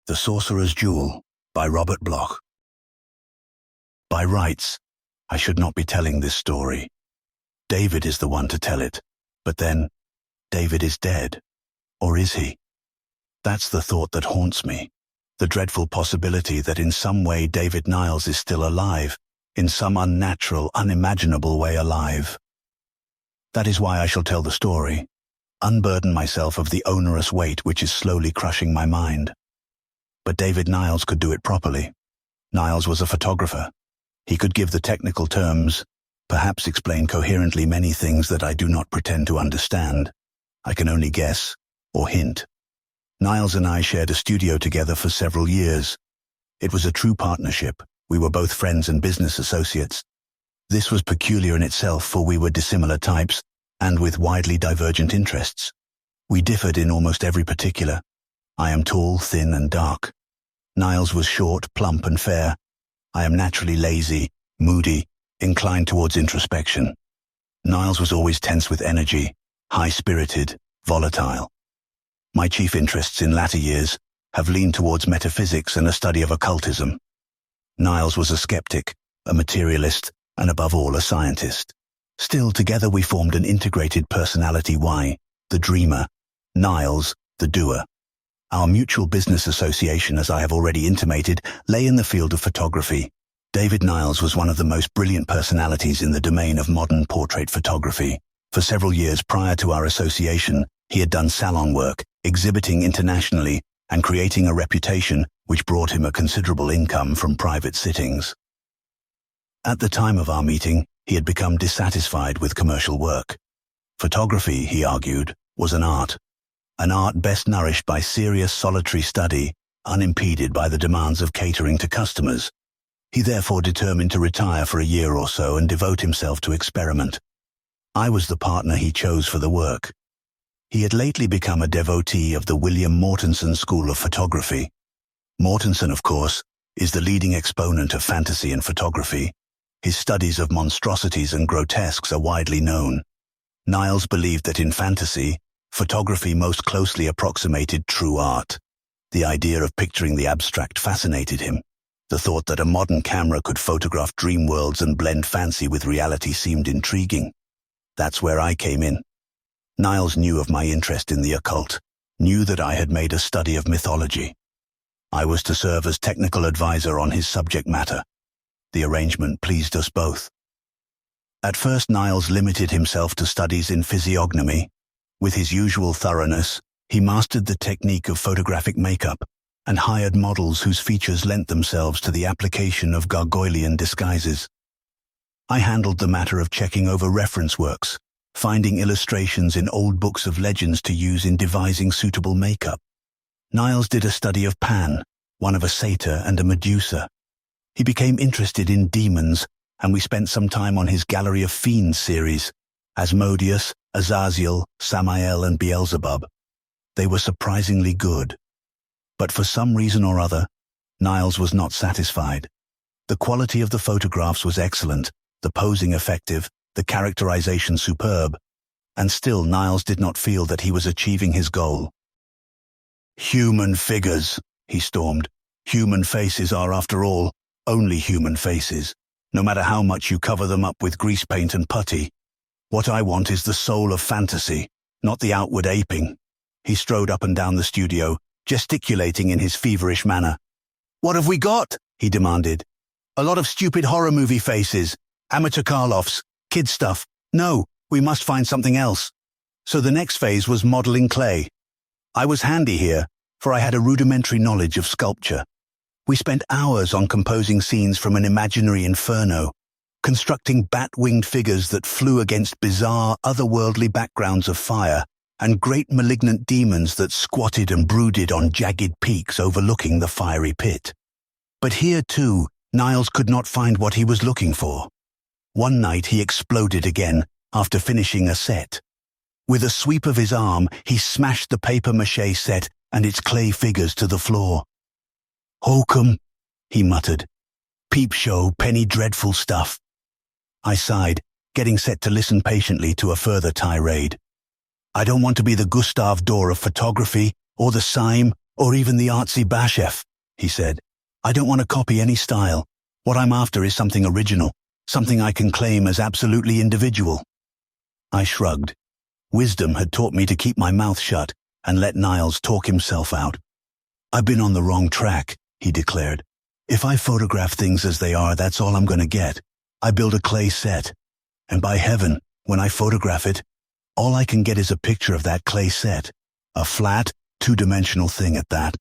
The Sorcerer's Jewel by Robert Bloch. By rights, I should not be telling this story. David is the one to tell it. But then, David is dead. Or is he? That's the thought that haunts me. The dreadful possibility that in some way David Niles is still alive, in some unnatural, unimaginable way alive. That is why I shall tell the story, unburden myself of the onerous weight which is slowly crushing my mind. But David Niles could do it properly. Niles was a photographer. He could give the technical terms, perhaps explain coherently many things that I do not pretend to understand. I can only guess, or hint. Niles and I shared a studio together for several years. It was a true partnership. We were both friends and business associates. This was peculiar in itself, for we were dissimilar types, and with widely divergent interests. We differed in almost every particular. I am tall, thin, and dark. Niles was short, plump, and fair. I am naturally lazy, moody, inclined towards introspection. Niles was always tense with energy, high-spirited, volatile. My chief interests in latter years have leaned towards metaphysics and a study of occultism. Niles was a skeptic, a materialist, and above all a scientist. Still, together we formed an integrated personality. Y, the dreamer, Niles, the doer. Our mutual business association, as I have already intimated, lay in the field of photography. David Niles was one of the most brilliant personalities in the domain of modern portrait photography. For several years prior to our association, he had done salon work, exhibiting internationally, and creating a reputation which brought him a considerable income from private sittings. At the time of our meeting, he had become dissatisfied with commercial work. Photography, he argued, was an art best nourished by serious solitary study, unimpeded by the demands of catering to customers. He therefore determined to retire for a year or so and devote himself to experiment. I was the partner he chose for the work. He had lately become a devotee of the William Mortensen School of Photography. Mortensen, of course, is the leading exponent of fantasy in photography. His studies of monstrosities and grotesques are widely known. Niles believed that in fantasy, photography most closely approximated true art. The idea of picturing the abstract fascinated him. The thought that a modern camera could photograph dream worlds and blend fancy with reality seemed intriguing. That's where I came in. Niles knew of my interest in the occult, knew that I had made a study of mythology. I was to serve as technical advisor on his subject matter. The arrangement pleased us both. At first, Niles limited himself to studies in physiognomy. With his usual thoroughness, he mastered the technique of photographic makeup and hired models whose features lent themselves to the application of gargoylean disguises. I handled the matter of checking over reference works, finding illustrations in old books of legends to use in devising suitable makeup. Niles did a study of Pan, one of a satyr and a Medusa. He became interested in demons, and we spent some time on his Gallery of Fiends series, Asmodeus, Azazel, Samael, and Beelzebub. They were surprisingly good. But for some reason or other, Niles was not satisfied. The quality of the photographs was excellent, the posing effective, the characterization superb, and still Niles did not feel that he was achieving his goal. "Human figures," he stormed. "Human faces are, after all, only human faces, no matter how much you cover them up with grease paint and putty. What I want is the soul of fantasy, not the outward aping." He strode up and down the studio, gesticulating in his feverish manner. "What have we got?" he demanded. "A lot of stupid horror movie faces, amateur Karloffs, kid stuff. No, we must find something else." So the next phase was modeling clay. I was handy here, for I had a rudimentary knowledge of sculpture. We spent hours on composing scenes from an imaginary inferno, constructing bat-winged figures that flew against bizarre, otherworldly backgrounds of fire, and great malignant demons that squatted and brooded on jagged peaks overlooking the fiery pit. But here, too, Niles could not find what he was looking for. One night he exploded again, after finishing a set. With a sweep of his arm, he smashed the papier-mâché set and its clay figures to the floor. "Hokum," he muttered. "Peep show, penny dreadful stuff." I sighed, getting set to listen patiently to a further tirade. I don't want to be the Gustav Doré of photography, or the Syme, or even the artsy Bashef, he said. I don't want to copy any style. What I'm after is something original, something I can claim as absolutely individual. I shrugged. Wisdom had taught me to keep my mouth shut and let Niles talk himself out. I've been on the wrong track, he declared. If I photograph things as they are, that's all I'm going to get. I build a clay set, and by heaven, when I photograph it, all I can get is a picture of that clay set, a flat, two-dimensional thing at that.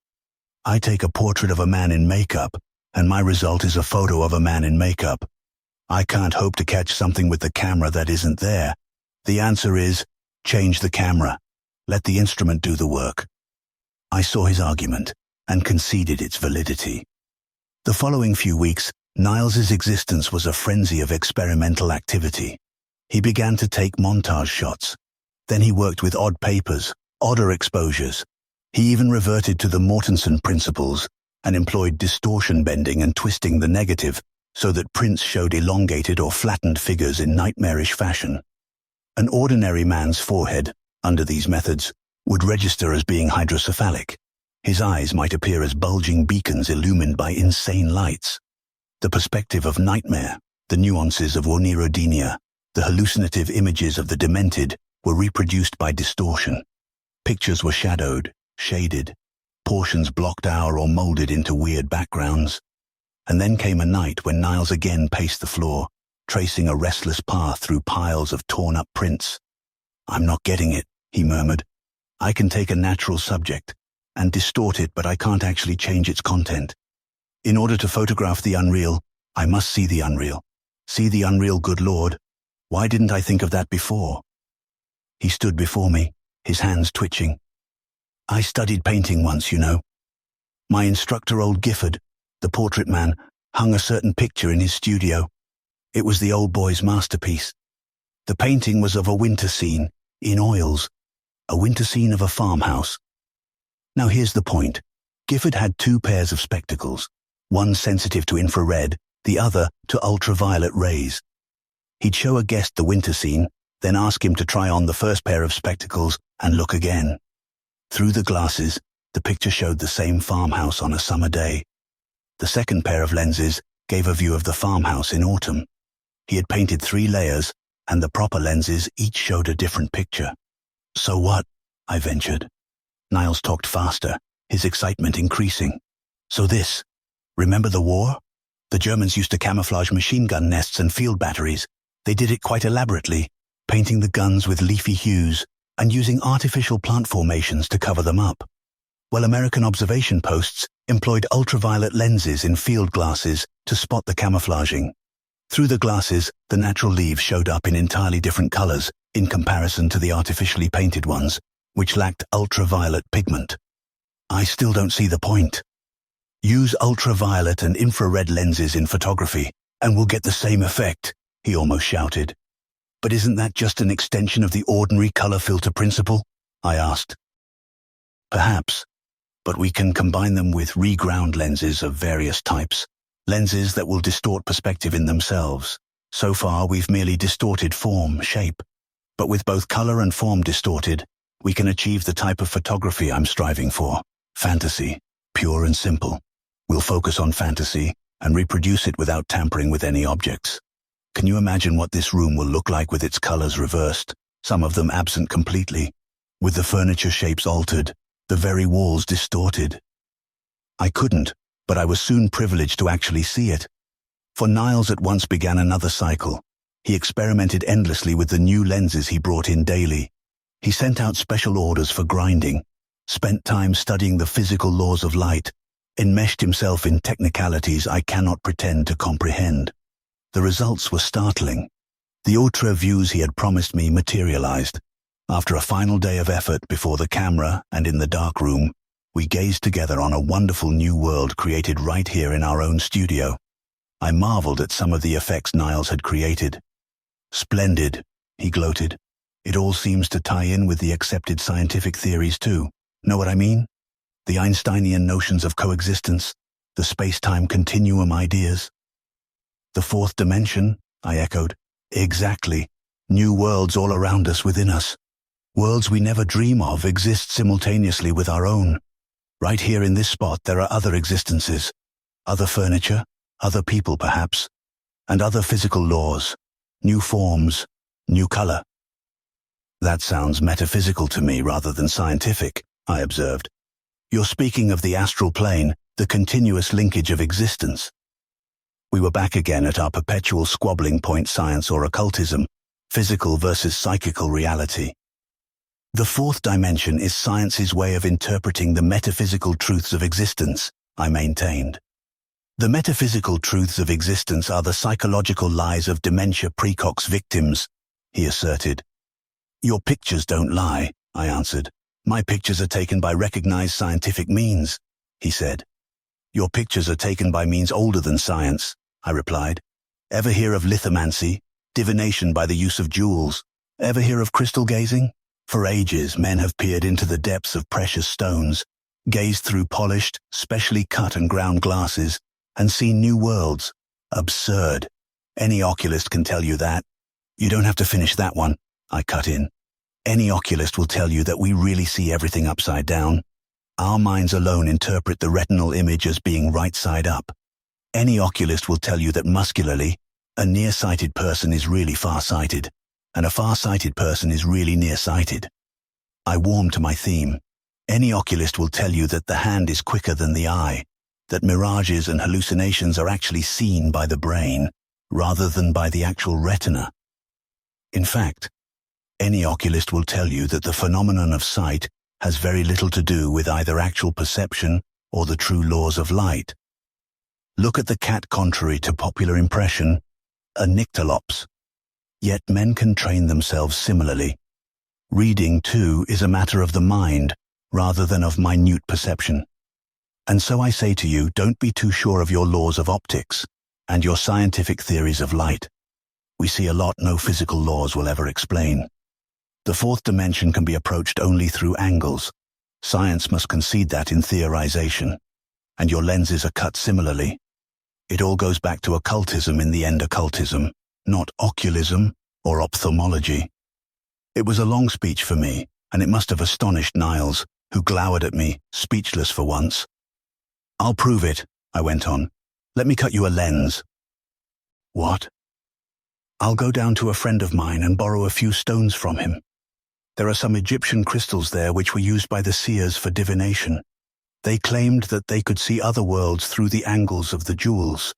I take a portrait of a man in makeup, and my result is a photo of a man in makeup. I can't hope to catch something with the camera that isn't there. The answer is, change the camera. Let the instrument do the work. I saw his argument and conceded its validity. The following few weeks, Niles's existence was a frenzy of experimental activity. He began to take montage shots. Then he worked with odd papers, odder exposures. He even reverted to the Mortensen principles and employed distortion bending and twisting the negative so that prints showed elongated or flattened figures in nightmarish fashion. An ordinary man's forehead, under these methods, would register as being hydrocephalic. His eyes might appear as bulging beacons illumined by insane lights. The perspective of nightmare, the nuances of onirodenia, the hallucinative images of the demented were reproduced by distortion. Pictures were shadowed, shaded, portions blocked out or molded into weird backgrounds. And then came a night when Niles again paced the floor, tracing a restless path through piles of torn-up prints. I'm not getting it, he murmured. I can take a natural subject and distort it, but I can't actually change its content. In order to photograph the unreal, I must see the unreal. See the unreal, good Lord. Why didn't I think of that before? He stood before me, his hands twitching. I studied painting once, you know. My instructor, old Gifford, the portrait man, hung a certain picture in his studio. It was the old boy's masterpiece. The painting was of a winter scene, in oils, a winter scene of a farmhouse. Now here's the point. Gifford had two pairs of spectacles, one sensitive to infrared, the other to ultraviolet rays. He'd show a guest the winter scene, then ask him to try on the first pair of spectacles and look again. Through the glasses, the picture showed the same farmhouse on a summer day. The second pair of lenses gave a view of the farmhouse in autumn. He had painted 3 layers, and the proper lenses each showed a different picture. So what? I ventured. Niles talked faster, his excitement increasing. So this, remember the war? The Germans used to camouflage machine gun nests and field batteries. They did it quite elaborately, painting the guns with leafy hues and using artificial plant formations to cover them up. Well, American observation posts employed ultraviolet lenses in field glasses to spot the camouflaging. Through the glasses, the natural leaves showed up in entirely different colors in comparison to the artificially painted ones, which lacked ultraviolet pigment. I still don't see the point. Use ultraviolet and infrared lenses in photography, and we'll get the same effect, he almost shouted. But isn't that just an extension of the ordinary color filter principle? I asked. Perhaps, but we can combine them with reground lenses of various types, lenses that will distort perspective in themselves. So far, we've merely distorted form, shape. But with both color and form distorted, we can achieve the type of photography I'm striving for. Fantasy, pure and simple. We'll focus on fantasy and reproduce it without tampering with any objects. Can you imagine what this room will look like with its colors reversed, some of them absent completely, with the furniture shapes altered, the very walls distorted? I couldn't, but I was soon privileged to actually see it. For Niles at once began another cycle. He experimented endlessly with the new lenses he brought in daily. He sent out special orders for grinding, spent time studying the physical laws of light, enmeshed himself in technicalities I cannot pretend to comprehend. The results were startling. The ultra views he had promised me materialized. After a final day of effort before the camera and in the dark room, we gazed together on a wonderful new world created right here in our own studio. I marveled at some of the effects Niles had created. Splendid, he gloated. It all seems to tie in with the accepted scientific theories too. Know what I mean? The Einsteinian notions of coexistence, the space-time continuum ideas. The fourth dimension, I echoed. Exactly. New worlds all around us, within us. Worlds we never dream of exist simultaneously with our own. Right here in this spot there are other existences, other furniture, other people perhaps, and other physical laws, new forms, new color. That sounds metaphysical to me rather than scientific, I observed. You're speaking of the astral plane, the continuous linkage of existence. We were back again at our perpetual squabbling point: science or occultism, physical versus psychical reality. The fourth dimension is science's way of interpreting the metaphysical truths of existence, I maintained. The metaphysical truths of existence are the psychological lies of dementia precox victims, he asserted. Your pictures don't lie, I answered. My pictures are taken by recognized scientific means, he said. Your pictures are taken by means older than science, I replied. Ever hear of lithomancy, divination by the use of jewels? Ever hear of crystal gazing? For ages, men have peered into the depths of precious stones, gazed through polished, specially cut and ground glasses, and seen new worlds. Absurd. Any oculist can tell you that. You don't have to finish that one, I cut in. Any oculist will tell you that we really see everything upside down. Our minds alone interpret the retinal image as being right side up. Any oculist will tell you that muscularly, a nearsighted person is really far-sighted, and a far-sighted person is really nearsighted. I warm to my theme. Any oculist will tell you that the hand is quicker than the eye, that mirages and hallucinations are actually seen by the brain, rather than by the actual retina. In fact, any oculist will tell you that the phenomenon of sight has very little to do with either actual perception or the true laws of light. Look at the cat contrary to popular impression, a nyctalops. Yet men can train themselves similarly. Reading, too, is a matter of the mind, rather than of minute perception. And so I say to you, don't be too sure of your laws of optics and your scientific theories of light. We see a lot no physical laws will ever explain. The fourth dimension can be approached only through angles. Science must concede that in theorization. And your lenses are cut similarly. It all goes back to occultism in the end, occultism, not oculism or ophthalmology. It was a long speech for me, and it must have astonished Niles, who glowered at me, speechless for once. I'll prove it, I went on. Let me cut you a lens. What? I'll go down to a friend of mine and borrow a few stones from him. There are some Egyptian crystals there which were used by the seers for divination. They claimed that they could see other worlds through the angles of the jewels.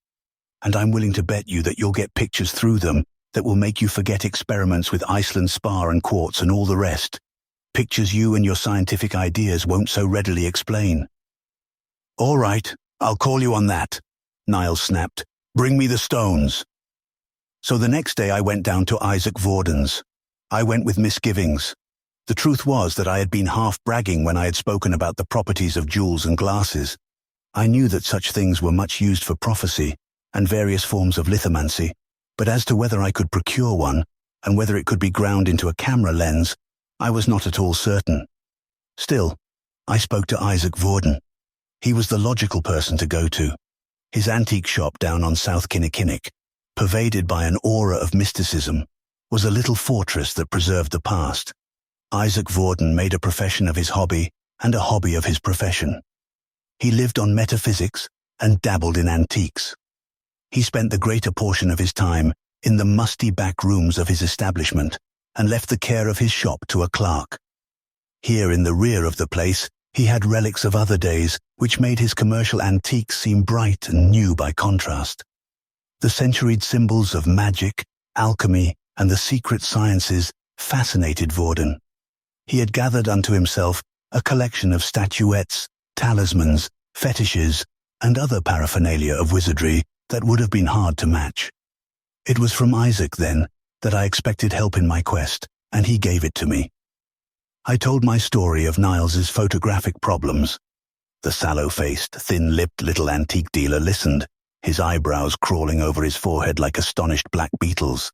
And I'm willing to bet you that you'll get pictures through them that will make you forget experiments with Iceland spar and quartz and all the rest. Pictures you and your scientific ideas won't so readily explain. All right, I'll call you on that, Niles snapped. Bring me the stones. So the next day I went down to Isaac Vorden's. I went with misgivings. The truth was that I had been half bragging when I had spoken about the properties of jewels and glasses. I knew that such things were much used for prophecy and various forms of lithomancy, but as to whether I could procure one, and whether it could be ground into a camera lens, I was not at all certain. Still, I spoke to Isaac Vorden. He was the logical person to go to. His antique shop down on South Kinnickinnick, pervaded by an aura of mysticism, was a little fortress that preserved the past. Isaac Vorden made a profession of his hobby and a hobby of his profession. He lived on metaphysics and dabbled in antiques. He spent the greater portion of his time in the musty back rooms of his establishment and left the care of his shop to a clerk. Here in the rear of the place, he had relics of other days which made his commercial antiques seem bright and new by contrast. The centuried symbols of magic, alchemy, and the secret sciences fascinated Vorden. He had gathered unto himself a collection of statuettes, talismans, fetishes, and other paraphernalia of wizardry that would have been hard to match. It was from Isaac, then, that I expected help in my quest, and he gave it to me. I told my story of Niles's photographic problems. The sallow-faced, thin-lipped little antique dealer listened, his eyebrows crawling over his forehead like astonished black beetles.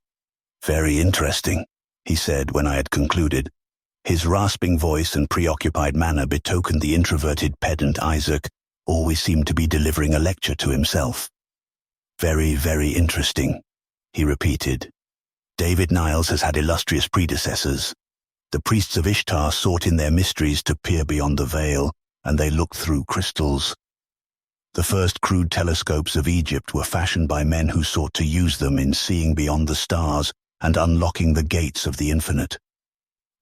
Very interesting, he said when I had concluded. His rasping voice and preoccupied manner betokened the introverted pedant Isaac always seemed to be delivering a lecture to himself. Very, very interesting, he repeated. David Niles has had illustrious predecessors. The priests of Ishtar sought in their mysteries to peer beyond the veil, and they looked through crystals. The first crude telescopes of Egypt were fashioned by men who sought to use them in seeing beyond the stars and unlocking the gates of the infinite.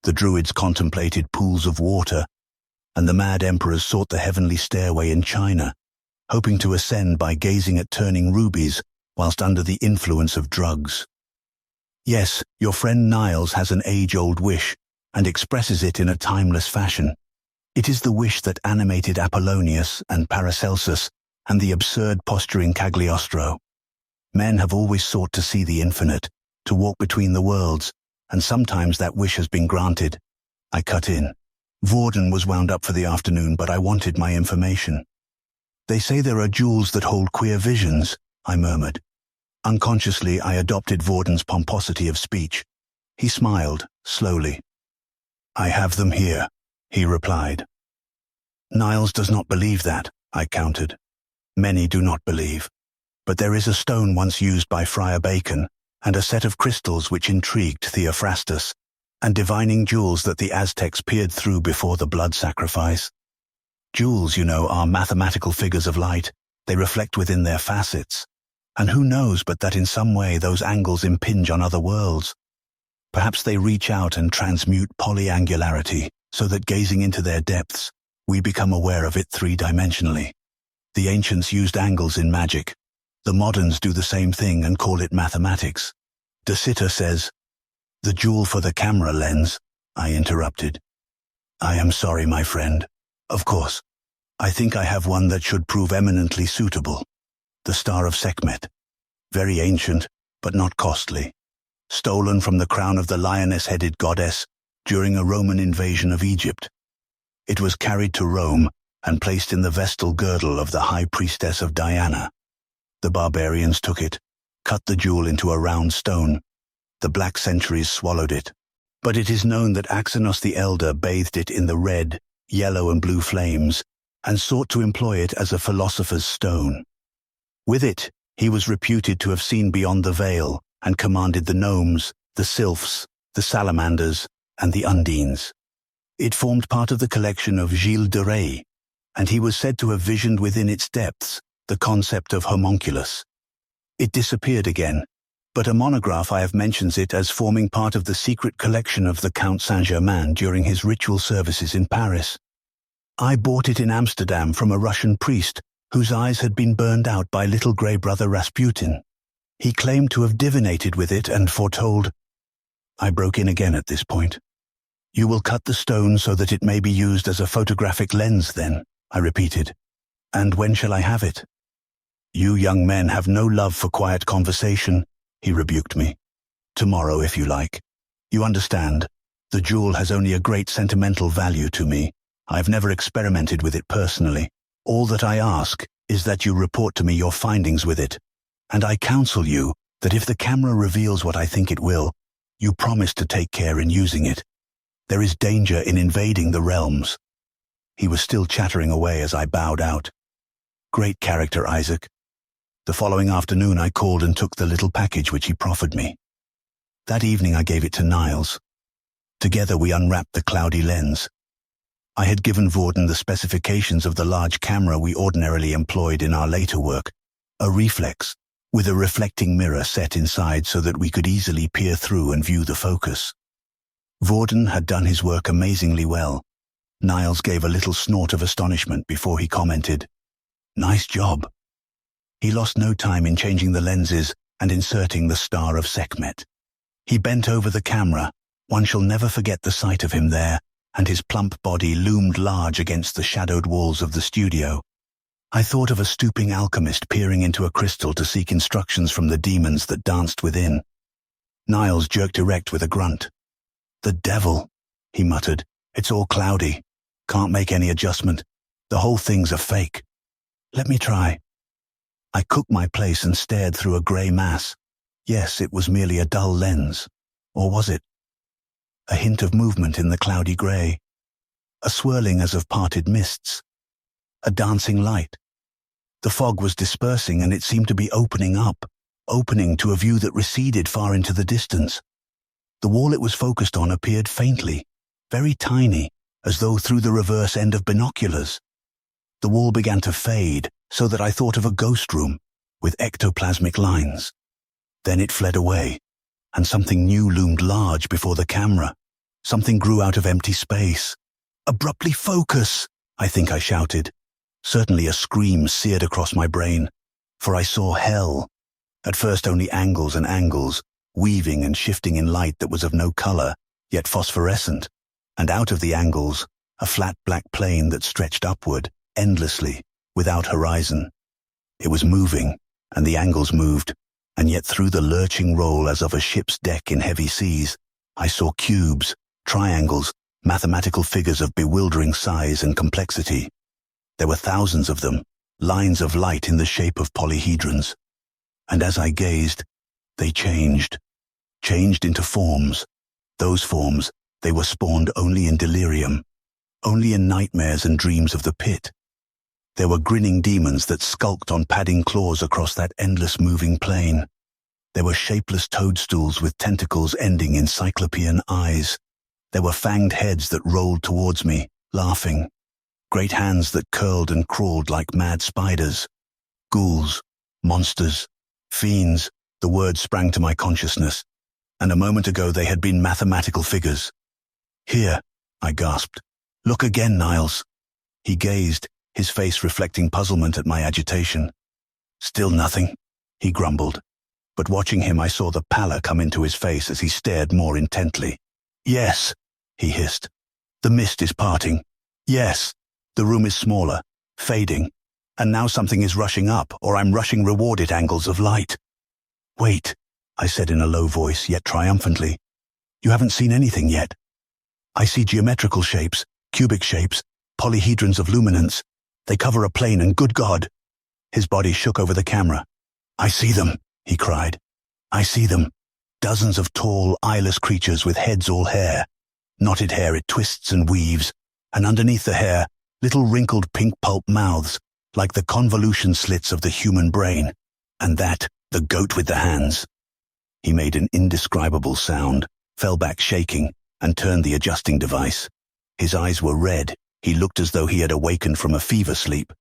The Druids contemplated pools of water, and the mad emperors sought the heavenly stairway in China, hoping to ascend by gazing at turning rubies whilst under the influence of drugs. Yes, your friend Niles has an age-old wish and expresses it in a timeless fashion. It is the wish that animated Apollonius and Paracelsus and the absurd posturing Cagliostro. Men have always sought to see the infinite, to walk between the worlds, and sometimes that wish has been granted. I cut in. Vorden was wound up for the afternoon, but I wanted my information. They say there are jewels that hold queer visions, I murmured. Unconsciously, I adopted Vorden's pomposity of speech. He smiled, slowly. I have them here, he replied. Niles does not believe that, I countered. Many do not believe. But there is a stone once used by Friar Bacon, and a set of crystals which intrigued Theophrastus, and divining jewels that the Aztecs peered through before the blood sacrifice. Jewels, you know, are mathematical figures of light. They reflect within their facets. And who knows but that in some way those angles impinge on other worlds? Perhaps they reach out and transmute polyangularity, so that gazing into their depths, we become aware of it three-dimensionally. The ancients used angles in magic. The moderns do the same thing and call it mathematics. De Sitter says, "The jewel for the camera lens," I interrupted. I am sorry, my friend. Of course. I think I have one that should prove eminently suitable. The Star of Sekhmet. Very ancient, but not costly. Stolen from the crown of the lioness-headed goddess during a Roman invasion of Egypt. It was carried to Rome and placed in the vestal girdle of the high priestess of Diana. The barbarians took it, cut the jewel into a round stone. The black centuries swallowed it. But it is known that Axenos the Elder bathed it in the red, yellow and blue flames, and sought to employ it as a philosopher's stone. With it, he was reputed to have seen beyond the veil and commanded the gnomes, the sylphs, the salamanders, and the undines. It formed part of the collection of Gilles de Rais, and he was said to have visioned within its depths the concept of homunculus. It disappeared again, but a monograph I have mentions it as forming part of the secret collection of the Count Saint-Germain during his ritual services in Paris. I bought it in Amsterdam from a Russian priest whose eyes had been burned out by little grey brother Rasputin. He claimed to have divinated with it and foretold. I broke in again at this point. You will cut the stone so that it may be used as a photographic lens then, I repeated. And when shall I have it? You young men have no love for quiet conversation, he rebuked me. Tomorrow, if you like. You understand, the jewel has only a great sentimental value to me. I have never experimented with it personally. All that I ask is that you report to me your findings with it. And I counsel you that if the camera reveals what I think it will, you promise to take care in using it. There is danger in invading the realms. He was still chattering away as I bowed out. Great character, Isaac. The following afternoon I called and took the little package which he proffered me. That evening I gave it to Niles. Together we unwrapped the cloudy lens. I had given Vorden the specifications of the large camera we ordinarily employed in our later work, a reflex, with a reflecting mirror set inside so that we could easily peer through and view the focus. Vorden had done his work amazingly well. Niles gave a little snort of astonishment before he commented, "Nice job." He lost no time in changing the lenses and inserting the Star of Sekhmet. He bent over the camera. One shall never forget the sight of him there, and his plump body loomed large against the shadowed walls of the studio. I thought of a stooping alchemist peering into a crystal to seek instructions from the demons that danced within. Niles jerked erect with a grunt. "The devil," he muttered. "It's all cloudy. Can't make any adjustment. The whole thing's a fake. Let me try." I cooked my place and stared through a grey mass. Yes, it was merely a dull lens. Or was it? A hint of movement in the cloudy grey. A swirling as of parted mists. A dancing light. The fog was dispersing and it seemed to be opening to a view that receded far into the distance. The wall it was focused on appeared faintly, very tiny, as though through the reverse end of binoculars. The wall began to fade, so that I thought of a ghost room with ectoplasmic lines. Then it fled away, and something new loomed large before the camera. Something grew out of empty space. "Abruptly focus!" I think I shouted. Certainly a scream seared across my brain, for I saw hell. At first only angles and angles, weaving and shifting in light that was of no color, yet phosphorescent, and out of the angles, a flat black plane that stretched upward, endlessly, without horizon. It was moving, and the angles moved, and yet through the lurching roll as of a ship's deck in heavy seas, I saw cubes, triangles, mathematical figures of bewildering size and complexity. There were thousands of them, lines of light in the shape of polyhedrons. And as I gazed, they changed into forms. Those forms, they were spawned only in delirium, only in nightmares and dreams of the pit. There were grinning demons that skulked on padding claws across that endless moving plane. There were shapeless toadstools with tentacles ending in cyclopean eyes. There were fanged heads that rolled towards me, laughing. Great hands that curled and crawled like mad spiders. Ghouls, monsters, fiends, the words sprang to my consciousness, and a moment ago they had been mathematical figures. "Here," I gasped. "Look again, Niles." He gazed, his face reflecting puzzlement at my agitation. "Still nothing," he grumbled. But watching him I saw the pallor come into his face as he stared more intently. "Yes," he hissed. "The mist is parting. Yes, the room is smaller, fading, and now something is rushing up, or I'm rushing rewarded angles of light." "Wait," I said in a low voice, yet triumphantly. "You haven't seen anything yet. I see geometrical shapes, cubic shapes, polyhedrons of luminance. They cover a plane, and good God!" His body shook over the camera. "I see them," he cried. "I see them. Dozens of tall, eyeless creatures with heads all hair. Knotted hair it twists and weaves, and underneath the hair, little wrinkled pink pulp mouths, like the convolution slits of the human brain. And that, the goat with the hands." He made an indescribable sound, fell back shaking, and turned the adjusting device. His eyes were red. He looked as though he had awakened from a fever sleep.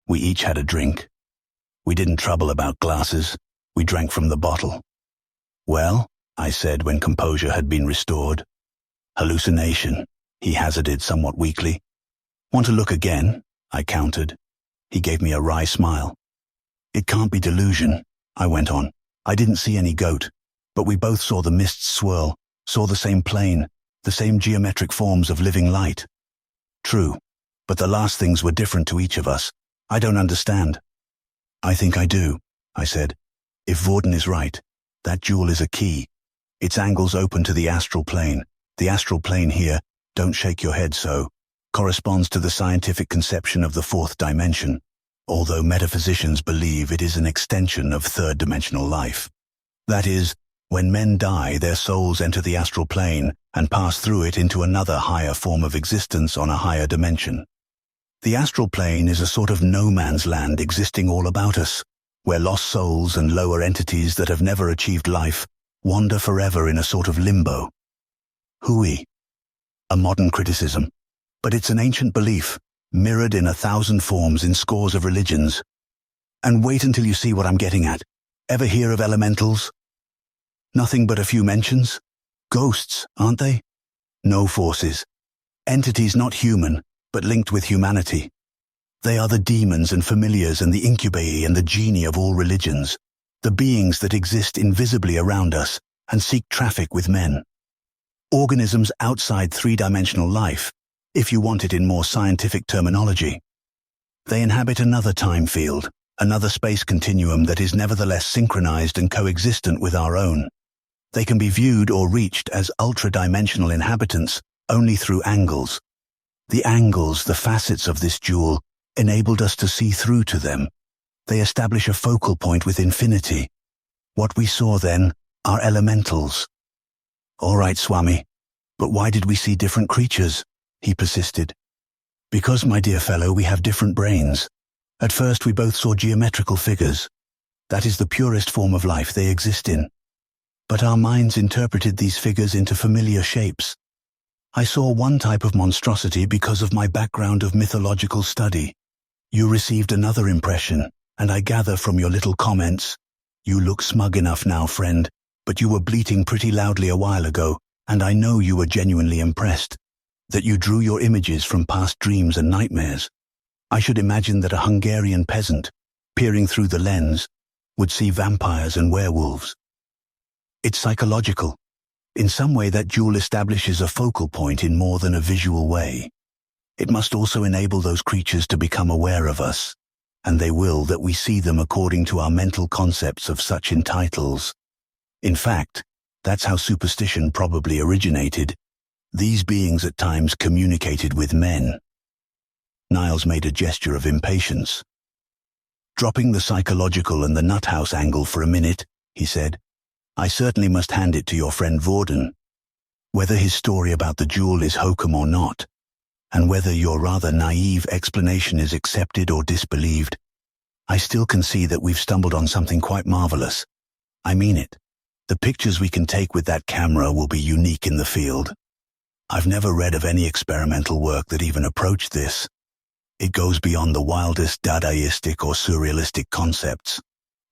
We each had a drink. We didn't trouble about glasses. We drank from the bottle. "Well," I said when composure had been restored. "Hallucination," he hazarded somewhat weakly. "Want to look again?" I countered. He gave me a wry smile. "It can't be delusion," I went on. "I didn't see any goat, but we both saw the mists swirl, saw the same plane, the same geometric forms of living light." "True, but the last things were different to each of us. I don't understand." "I think I do," I said. "If Vorden is right, that jewel is a key. Its angles open to the astral plane. The astral plane here, don't shake your head so, corresponds to the scientific conception of the fourth dimension, although metaphysicians believe it is an extension of third-dimensional life. That is, when men die, their souls enter the astral plane and pass through it into another higher form of existence on a higher dimension. The astral plane is a sort of no-man's land existing all about us, where lost souls and lower entities that have never achieved life wander forever in a sort of limbo. Hooey. A modern criticism, but it's an ancient belief, mirrored in 1,000 forms in scores of religions. And wait until you see what I'm getting at. Ever hear of elementals? Nothing but a few mentions? Ghosts, aren't they? No forces. Entities not human, but linked with humanity. They are the demons and familiars and the incubi and the genie of all religions, the beings that exist invisibly around us and seek traffic with men. Organisms outside three-dimensional life, if you want it in more scientific terminology. They inhabit another time field, another space continuum that is nevertheless synchronized and coexistent with our own. They can be viewed or reached as ultra-dimensional inhabitants only through angles. The angles, the facets of this jewel, enabled us to see through to them. They establish a focal point with infinity. What we saw then are elementals. "All right, Swami, but why did we see different creatures?" he persisted. "Because, my dear fellow, we have different brains. At first we both saw geometrical figures. That is the purest form of life they exist in. But our minds interpreted these figures into familiar shapes. I saw one type of monstrosity because of my background of mythological study. You received another impression, and I gather from your little comments. You look smug enough now, friend, but you were bleating pretty loudly a while ago, and I know you were genuinely impressed. That you drew your images from past dreams and nightmares. I should imagine that a Hungarian peasant, peering through the lens, would see vampires and werewolves. It's psychological. In some way that jewel establishes a focal point in more than a visual way. It must also enable those creatures to become aware of us, and they will that we see them according to our mental concepts of such entitles. In fact, that's how superstition probably originated. These beings at times communicated with men. Niles made a gesture of impatience. Dropping the psychological and the nuthouse angle for a minute, he said, I certainly must hand it to your friend Vorden. Whether his story about the jewel is hokum or not, and whether your rather naive explanation is accepted or disbelieved, I still can see that we've stumbled on something quite marvelous. I mean it. The pictures we can take with that camera will be unique in the field. I've never read of any experimental work that even approached this. It goes beyond the wildest Dadaistic or surrealistic concepts.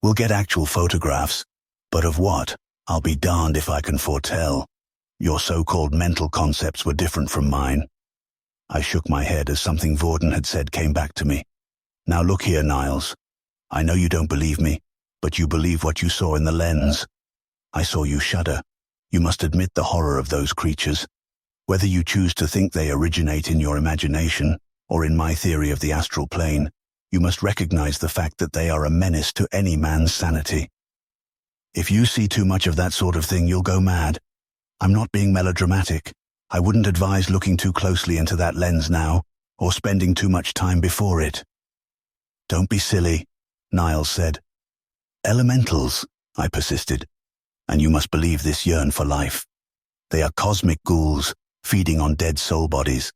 We'll get actual photographs, but of what? I'll be darned if I can foretell. Your so-called mental concepts were different from mine. I shook my head as something Vorden had said came back to me. Now look here, Niles. I know you don't believe me, but you believe what you saw in the lens. I saw you shudder. You must admit the horror of those creatures. Whether you choose to think they originate in your imagination, or in my theory of the astral plane, you must recognize the fact that they are a menace to any man's sanity. If you see too much of that sort of thing, you'll go mad. I'm not being melodramatic. I wouldn't advise looking too closely into that lens now, or spending too much time before it. Don't be silly, Niles said. Elementals, I persisted, and you must believe this yearn for life. They are cosmic ghouls, feeding on dead soul bodies,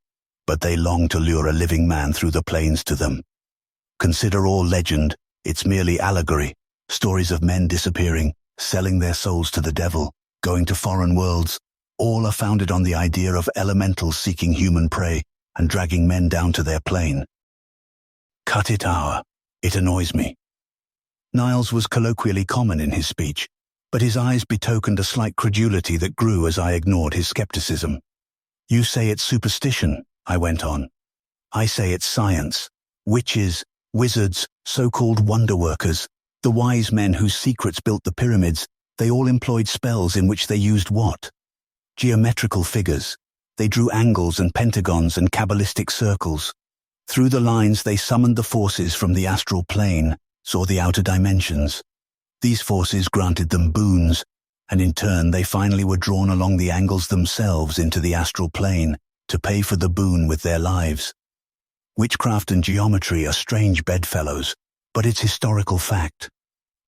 but they long to lure a living man through the planes to them. Consider all legend, it's merely allegory, stories of men disappearing, selling their souls to the devil, going to foreign worlds, all are founded on the idea of elementals seeking human prey and dragging men down to their plane. Cut it, Hour. It annoys me. Niles was colloquially common in his speech, but his eyes betokened a slight credulity that grew as I ignored his skepticism. You say it's superstition, I went on. I say it's science. Witches, wizards, so-called wonder workers, the wise men whose secrets built the pyramids, they all employed spells in which they used what? Geometrical figures. They drew angles and pentagons and Kabbalistic circles. Through the lines they summoned the forces from the astral plane, saw the outer dimensions. These forces granted them boons, and in turn they finally were drawn along the angles themselves into the astral plane to pay for the boon with their lives. Witchcraft and geometry are strange bedfellows, but it's historical fact.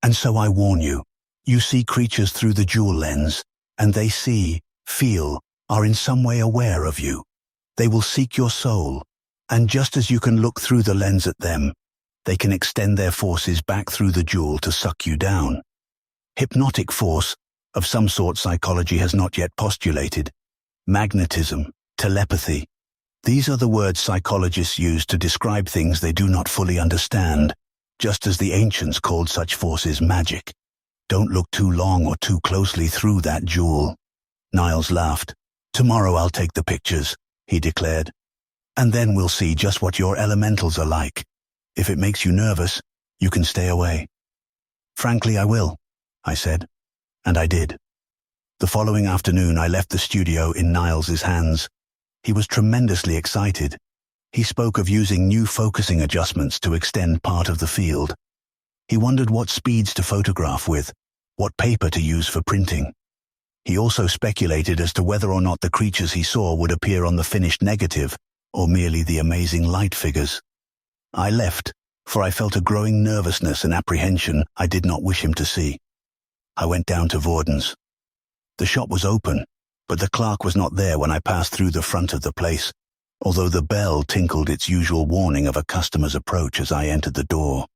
And so I warn you, you see creatures through the jewel lens, and they see, feel, are in some way aware of you. They will seek your soul, and just as you can look through the lens at them, they can extend their forces back through the jewel to suck you down. Hypnotic force, of some sort psychology has not yet postulated. Magnetism, telepathy. These are the words psychologists use to describe things they do not fully understand, just as the ancients called such forces magic. Don't look too long or too closely through that jewel. Niles laughed. Tomorrow I'll take the pictures, he declared. And then we'll see just what your elementals are like. If it makes you nervous, you can stay away. Frankly, I will, I said. And I did. The following afternoon I left the studio in Niles's hands. He was tremendously excited. He spoke of using new focusing adjustments to extend part of the field. He wondered what speeds to photograph with, what paper to use for printing. He also speculated as to whether or not the creatures he saw would appear on the finished negative, or merely the amazing light figures. I left, for I felt a growing nervousness and apprehension I did not wish him to see. I went down to Vorden's. The shop was open, but the clerk was not there when I passed through the front of the place, although the bell tinkled its usual warning of a customer's approach as I entered the door.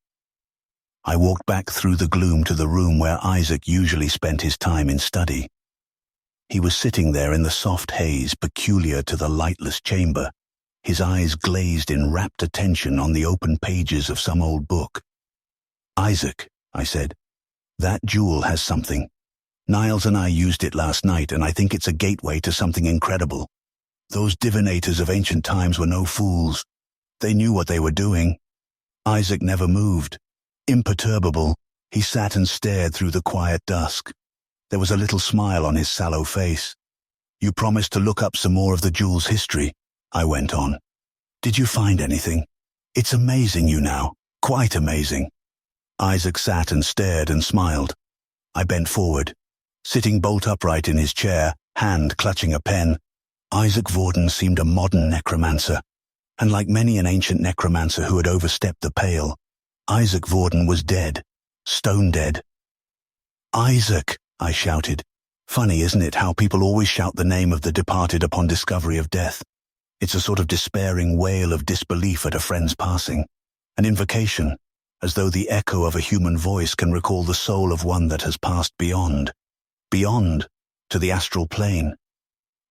I walked back through the gloom to the room where Isaac usually spent his time in study. He was sitting there in the soft haze peculiar to the lightless chamber, his eyes glazed in rapt attention on the open pages of some old book. "Isaac," I said, "that jewel has something. Niles and I used it last night, and I think it's a gateway to something incredible. Those divinators of ancient times were no fools. They knew what they were doing." Isaac never moved. Imperturbable, he sat and stared through the quiet dusk. There was a little smile on his sallow face. "You promised to look up some more of the jewel's history," I went on. "Did you find anything? It's amazing you now, quite amazing." Isaac sat and stared and smiled. I bent forward, sitting bolt upright in his chair, hand clutching a pen. Isaac Vorden seemed a modern necromancer, and like many an ancient necromancer who had overstepped the pale, Isaac Vorden was dead, stone dead. "Isaac!" I shouted. Funny, isn't it, how people always shout the name of the departed upon discovery of death? It's a sort of despairing wail of disbelief at a friend's passing, an invocation, as though the echo of a human voice can recall the soul of one that has passed beyond, to the astral plane.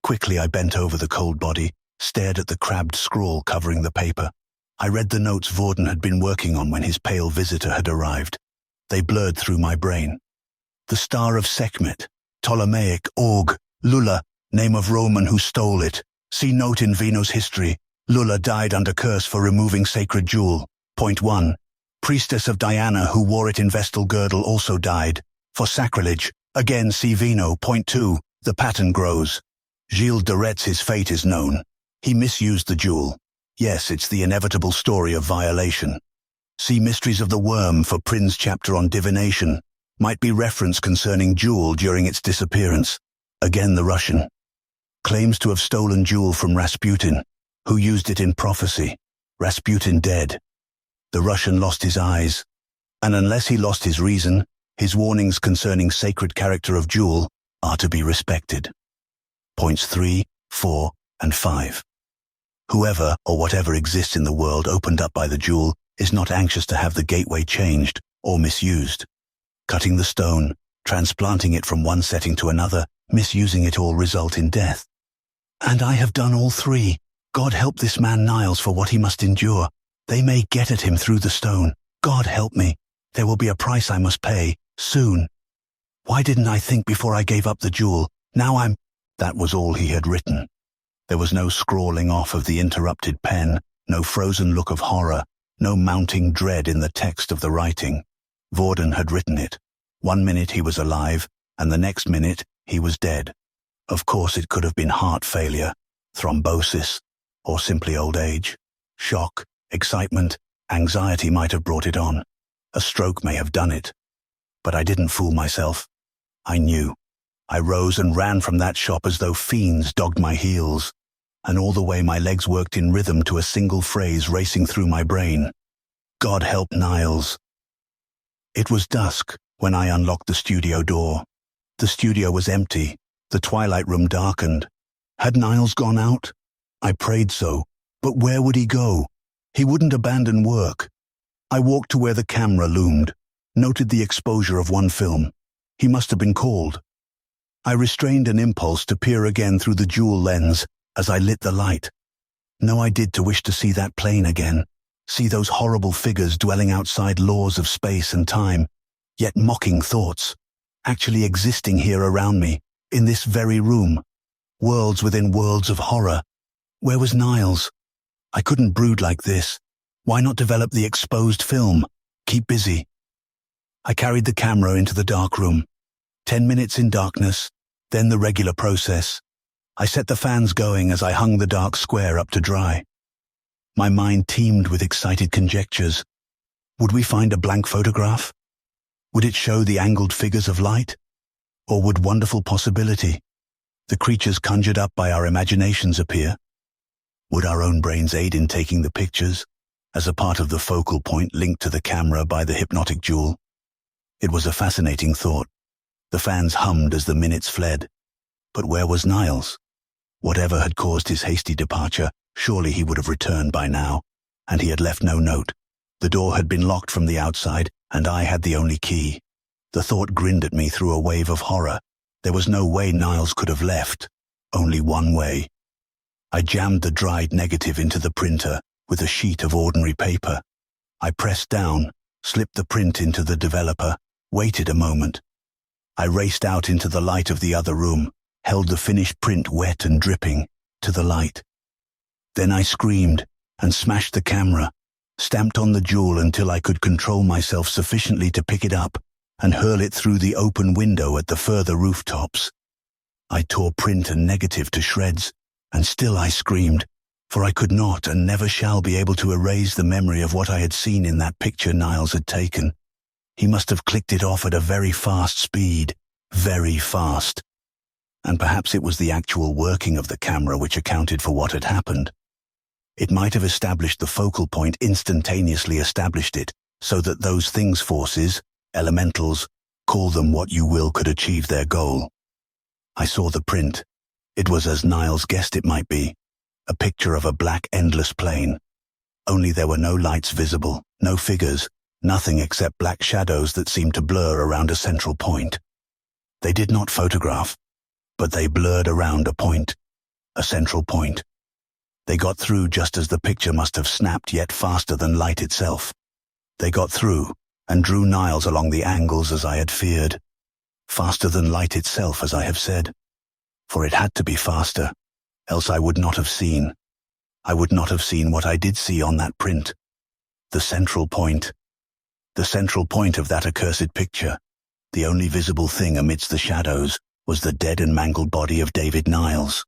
Quickly I bent over the cold body, stared at the crabbed scrawl covering the paper. I read the notes Vorden had been working on when his pale visitor had arrived. They blurred through my brain. The Star of Sekhmet, Ptolemaic, Org, Lulla, name of Roman who stole it. See note in Vino's history. Lulla died under curse for removing sacred jewel. Point 1. Priestess of Diana who wore it in vestal girdle also died. For sacrilege. Again see Vino. Point 2. The pattern grows. Gilles de Retz's fate is known. He misused the jewel. Yes, it's the inevitable story of violation. See Mysteries of the Worm for Prin's chapter on divination. Might be reference concerning jewel during its disappearance. Again the Russian. Claims to have stolen jewel from Rasputin, who used it in prophecy. Rasputin dead. The Russian lost his eyes. And unless he lost his reason, his warnings concerning sacred character of jewel are to be respected. Points 3, 4, and 5. Whoever or whatever exists in the world opened up by the jewel is not anxious to have the gateway changed or misused. Cutting the stone, transplanting it from one setting to another, misusing it all result in death. And I have done all three. God help this man Niles for what he must endure. They may get at him through the stone. God help me. There will be a price I must pay, soon. Why didn't I think before I gave up the jewel? Now I'm... That was all he had written. There was no scrawling off of the interrupted pen, no frozen look of horror, no mounting dread in the text of the writing. Vorden had written it. 1 minute he was alive, and the next minute he was dead. Of course it could have been heart failure, thrombosis, or simply old age. Shock, excitement, anxiety might have brought it on. A stroke may have done it. But I didn't fool myself. I knew. I rose and ran from that shop as though fiends dogged my heels, and all the way my legs worked in rhythm to a single phrase racing through my brain. God help Niles. It was dusk when I unlocked the studio door. The studio was empty, the twilight room darkened. Had Niles gone out? I prayed so, but where would he go? He wouldn't abandon work. I walked to where the camera loomed, noted the exposure of one film. He must have been called. I restrained an impulse to peer again through the jewel lens as I lit the light. No, I did to wish to see that plane again, see those horrible figures dwelling outside laws of space and time, yet mocking thoughts, actually existing here around me, in this very room. Worlds within worlds of horror. Where was Niles? I couldn't brood like this. Why not develop the exposed film? Keep busy. I carried the camera into the dark room. 10 minutes in darkness, then the regular process. I set the fans going as I hung the dark square up to dry. My mind teemed with excited conjectures. Would we find a blank photograph? Would it show the angled figures of light? Or would wonderful possibility, the creatures conjured up by our imaginations, appear? Would our own brains aid in taking the pictures, as a part of the focal point linked to the camera by the hypnotic jewel? It was a fascinating thought. The fans hummed as the minutes fled. But where was Niles? Whatever had caused his hasty departure, surely he would have returned by now, and he had left no note. The door had been locked from the outside, and I had the only key. The thought grinned at me through a wave of horror. There was no way Niles could have left, only one way. I jammed the dried negative into the printer with a sheet of ordinary paper. I pressed down, slipped the print into the developer, waited a moment. I raced out into the light of the other room, held the finished print wet and dripping, to the light. Then I screamed and smashed the camera, stamped on the jewel until I could control myself sufficiently to pick it up and hurl it through the open window at the further rooftops. I tore print and negative to shreds, and still I screamed, for I could not and never shall be able to erase the memory of what I had seen in that picture Niles had taken. He must have clicked it off at a very fast speed, very fast. And perhaps it was the actual working of the camera which accounted for what had happened. It might have established the focal point, instantaneously established it, so that those things forces, elementals, call them what you will, could achieve their goal. I saw the print. It was as Niles guessed it might be, a picture of a black endless plain. Only there were no lights visible, no figures, nothing except black shadows that seemed to blur around a central point. They did not photograph, but they blurred around a point, a central point. They got through just as the picture must have snapped, yet faster than light itself. They got through and drew Niles along the angles as I had feared. Faster than light itself, as I have said. For it had to be faster, else I would not have seen. I would not have seen what I did see on that print. The central point. The central point of that accursed picture, the only visible thing amidst the shadows, was the dead and mangled body of David Niles.